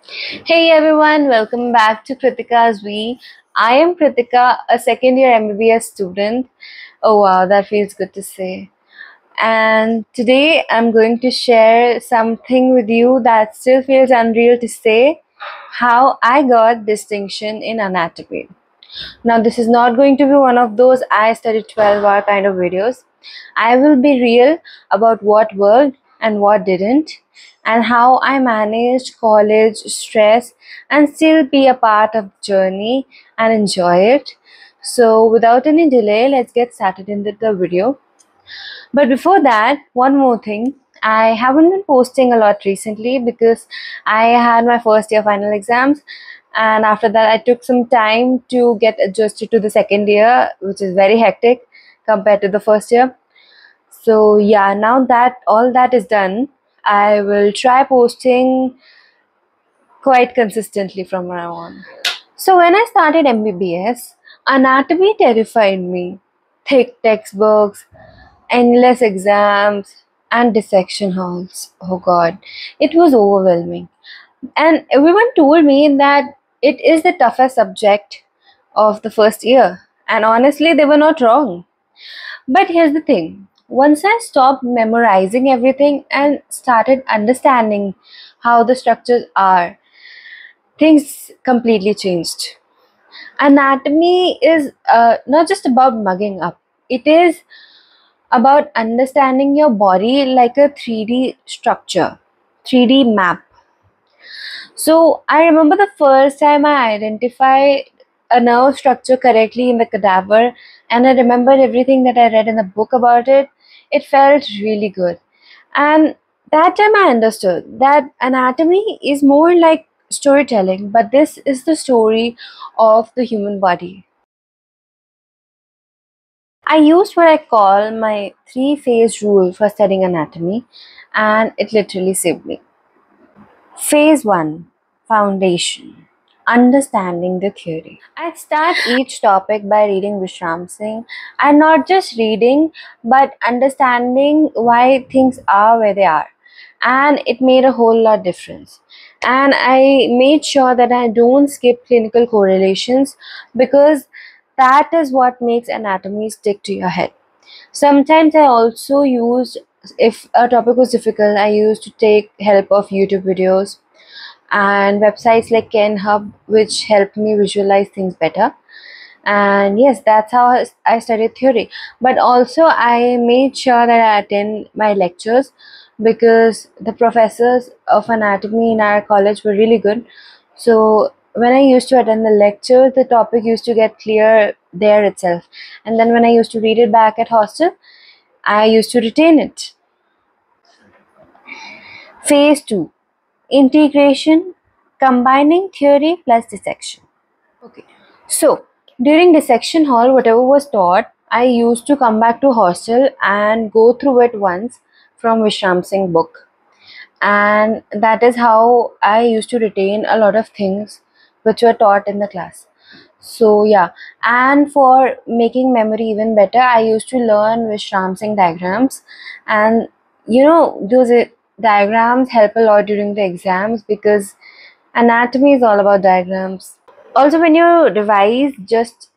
Hey everyone, welcome back to Kritika's We. I am Kritika, a second year MBBS student. Oh wow, that feels good to say. And today I'm going to share something with you that still feels unreal to say, how I got distinction in anatomy. Now, this is not going to be one of those I studied 12-hour kind of videos. I will be real about what worked and what didn't, and how I managed college stress and still be a part of the journey and enjoy it. So, without any delay, let's get started into the video. But before that, one more thing. I haven't been posting a lot recently because I had my first year final exams, and after that I took some time to get adjusted to the second year, which is very hectic compared to the first year. So yeah, now that all that is done, I will try posting quite consistently from now on. So when I started MBBS, anatomy terrified me. Thick textbooks, endless exams, and dissection halls. Oh god, it was overwhelming. And everyone told me that it is the toughest subject of the first year. And honestly, they were not wrong. But here's the thing, once I stopped memorizing everything and started understanding how the structures are, things completely changed. Anatomy is not just about mugging up, it is about understanding your body like a 3D structure, 3D map. So I remember the first time I identified a nerve structure correctly in the cadaver, and I remembered everything that I read in the book about it. It felt really good. And that time I understood that anatomy is more like storytelling, but this is the story of the human body. I used what I call my three-phase rule for studying anatomy, and it literally saved me. Phase 1, Foundation, understanding the theory. I start each topic by reading Vishram Singh, and not just reading but understanding why things are where they are. And it made a whole lot difference. And I made sure that I don't skip clinical correlations because that is what makes anatomy stick to your head. Sometimes I also used, if a topic was difficult, I used to take help of YouTube videos and websites like KenHub, which helped me visualize things better. And yes, that's how I studied theory. But also, I made sure that I attend my lectures because the professors of anatomy in our college were really good. So when I used to attend the lectures, the topic used to get clear there itself. And then when I used to read it back at hostel, I used to retain it. Phase 2, Integration, combining theory plus dissection. Okay. So, during dissection hall, whatever was taught, I used to come back to hostel and go through it once from Vishram Singh book. And that is how I used to retain a lot of things which were taught in the class. So yeah, and for making memory even better, I used to learn Vishram Singh diagrams, and those diagrams help a lot during the exams because anatomy is all about diagrams. Also, when you revise just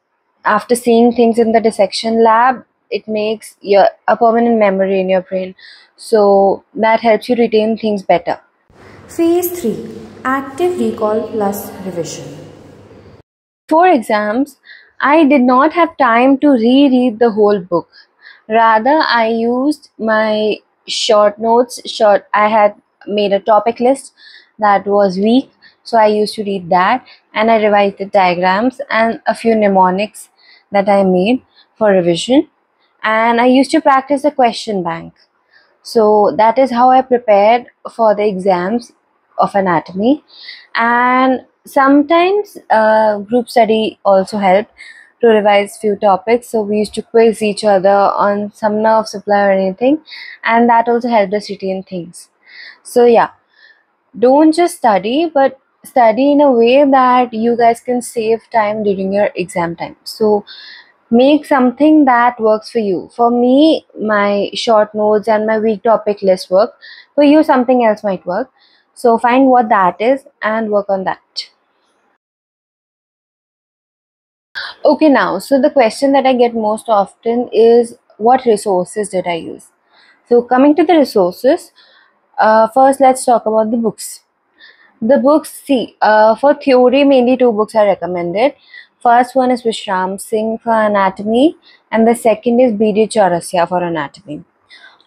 after seeing things in the dissection lab, it makes your a permanent memory in your brain. So that helps you retain things better. Phase 3, Active Recall plus Revision. For exams, I did not have time to reread the whole book. Rather, I used my short notes. I had made a topic list that was weak, so I used to read that, and I revised the diagrams and a few mnemonics that I made for revision. And I used to practice the question bank. So that is how I prepared for the exams of anatomy. And sometimes group study also helped to revise few topics. So we used to quiz each other on some nerve supply or anything, and that also helped us retain things. So yeah, don't just study, but study in a way that you guys can save time during your exam time. So make something that works for you. For me, my short notes and my week topic list work. For you, something else might work. So find what that is and work on that. Okay, now, so the question that I get most often is, what resources did I use? So coming to the resources, first let's talk about the books. The books, see, for theory, mainly two books are recommended. First one is Vishram Singh for anatomy, and the second is B.D. Chaurasia for anatomy.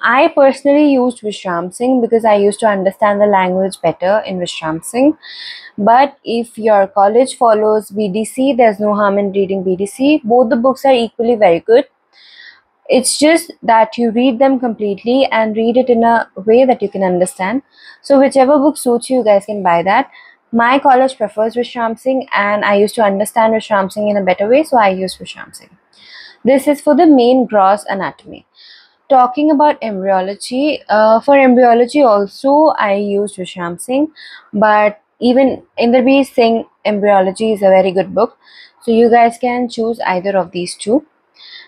I personally used Vishram Singh because I used to understand the language better in Vishram Singh. But if your college follows BDC, there's no harm in reading BDC. Both the books are equally very good. It's just that you read them completely and read it in a way that you can understand. So whichever book suits you, you guys can buy that. My college prefers Vishram Singh, and I used to understand Vishram Singh in a better way, so I use Vishram Singh. This is for the main gross anatomy. Talking about embryology, for embryology also I use Vishram Singh, but even Inderbeer Singh Embryology is a very good book, so you guys can choose either of these two.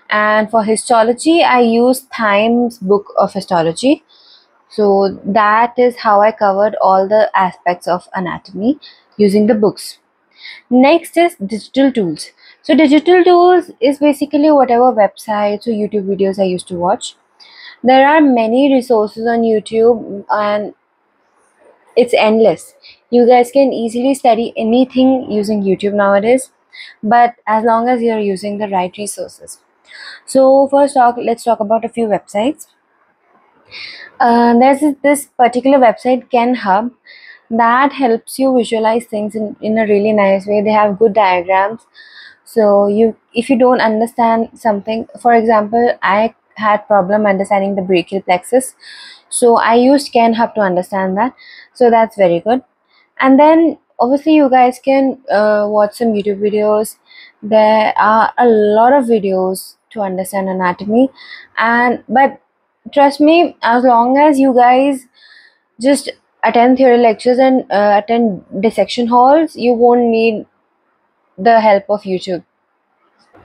And for histology, I use Thyme's book of histology. So that is how I covered all the aspects of anatomy using the books. Next is digital tools. So digital tools is basically whatever websites or YouTube videos I used to watch. There are many resources on YouTube and it's endless. You guys can easily study anything using YouTube nowadays, but as long as you're using the right resources. So first let's talk about a few websites. There's this particular website, KenHub, that helps you visualize things in a really nice way. They have good diagrams. So if you don't understand something, for example, I had problem understanding the brachial plexus. So I used KenHub to understand that. So that's very good. And then obviously you guys can watch some YouTube videos. There are a lot of videos to understand anatomy, but trust me, as long as you guys just attend theory lectures and attend dissection halls, you won't need the help of YouTube.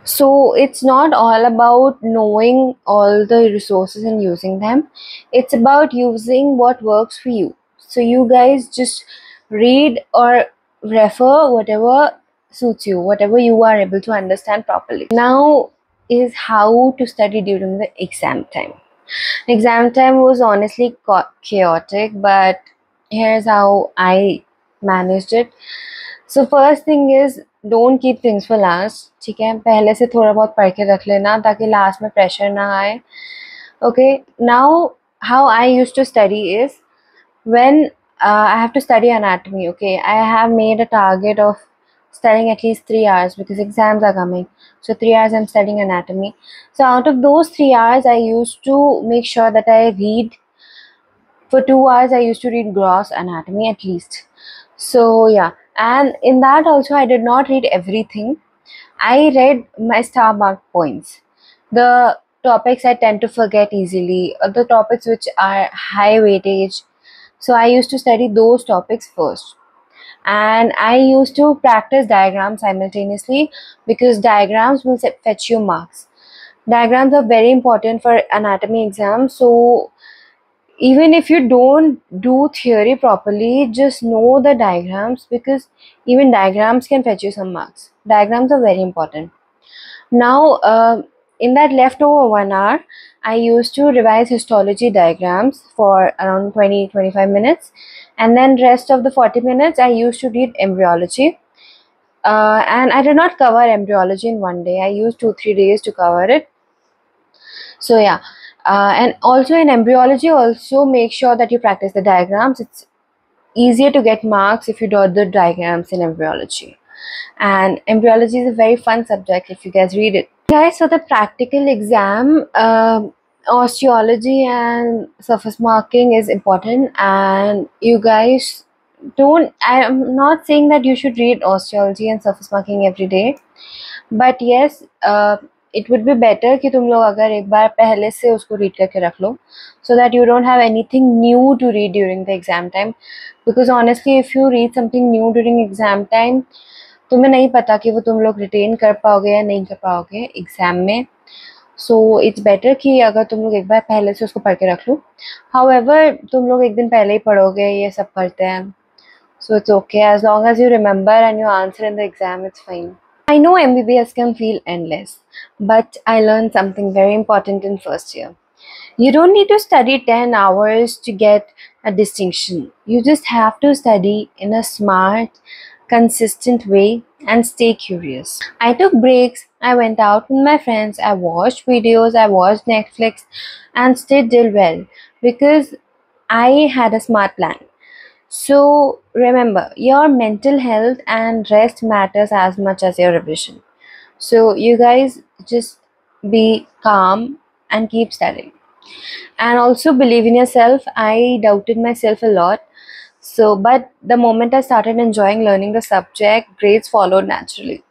So it's not all about knowing all the resources and using them. It's about using what works for you. So you guys just read or refer whatever suits you, whatever you are able to understand properly. Now is how to study during the exam time. Exam time was honestly chaotic, but here's how I managed it. So first thing is, don't keep things for last. ठीक है, पहले से थोड़ा बहुत पढ़ के रख लेना ताकि लास्ट में प्रेशर ना आए. Okay, now how I used to study is, when I have to study anatomy, okay, I have made a target of studying at least 3 hours because exams are coming. So 3 hours I'm studying anatomy. So out of those 3 hours, I used to make sure that I read. For 2 hours, I used to read gross anatomy at least. So yeah, and in that also I did not read everything. I read my star mark points. The topics I tend to forget easily, or the topics which are high weightage. So I used to study those topics first. And I used to practice diagrams simultaneously because diagrams will fetch you marks. Diagrams are very important for anatomy exams. So even if you don't do theory properly, just know the diagrams because even diagrams can fetch you some marks. Diagrams are very important. Now, in that leftover 1 hour, I used to revise histology diagrams for around 20-25 minutes, and then rest of the 40 minutes I used to read embryology. And I did not cover embryology in one day. I used 2-3 days to cover it. So yeah, and also in embryology, also make sure that you practice the diagrams. It's easier to get marks if you do the diagrams in embryology. And embryology is a very fun subject if you guys read it. Guys, for the practical exam, osteology and surface marking is important, and you guys I'm not saying that you should read osteology and surface marking every day, but yes, it would be better कि तुम लोग अगर एक बार पहले से उसको read करके रख लो, so that you don't have anything new to read during the exam time. Because honestly, if you read something new during exam time, तुम्हें नहीं पता कि वो तुम लोग retain कर पाओगे या नहीं कर पाओगे exam में. सो इट्स बेटर कि अगर तुम लोग एक बार पहले से उसको पढ़ के रख लो. हाउएवर तुम लोग एक दिन पहले ही पढ़ोगे, ये सब पढ़ते हैं. So it's okay as long as you remember and you answer in the exam, it's fine. I know MBBS can feel endless, but I learned something very important in first year. You don't need to study 10 hours to get a distinction. You just have to study in a smart, consistent way and stay curious. I took breaks, I went out with my friends, I watched videos, I watched Netflix, and still did well because I had a smart plan. So remember, your mental health and rest matters as much as your revision. So you guys just be calm and keep studying. And also believe in yourself. I doubted myself a lot. So, but the moment I started enjoying learning the subject, grades followed naturally.